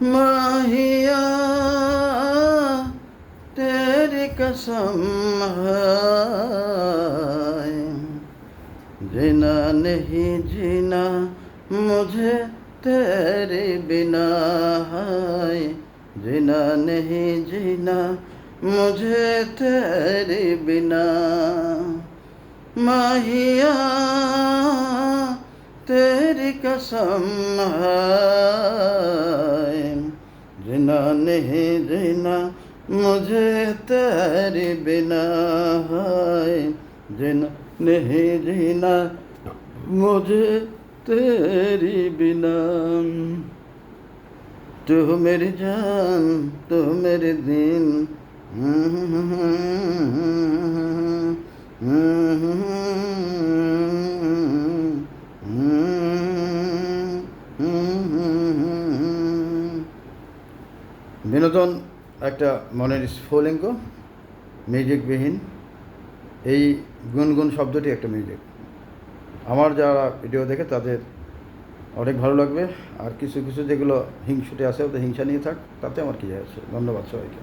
माहिया तेरी कसम है, जीना नहीं जीना मुझे तेरे बिना है, जीना नहीं जीना मुझे तेरे बिना। माहिया तेरी कसम है, जीना नहीं जीना मुझे तेरे बिना है, जीना नहीं जीना मुझे तेरी बिना। तू मेरी जान तू मेरे दिन, বিনোদন একটা মনের স্ফুলিঙ্গ, মিউজিকবিহীন। এই গুনগুন শব্দটি একটা মিউজিক। আমার যারা ভিডিও দেখে তাদের অনেক ভালো লাগবে। আর কিছু কিছু যেগুলো হিংসুটে আছে ওদের হিংসা নিয়ে থাক, তাতে আমার কী আছে। ধন্যবাদ সবাইকে।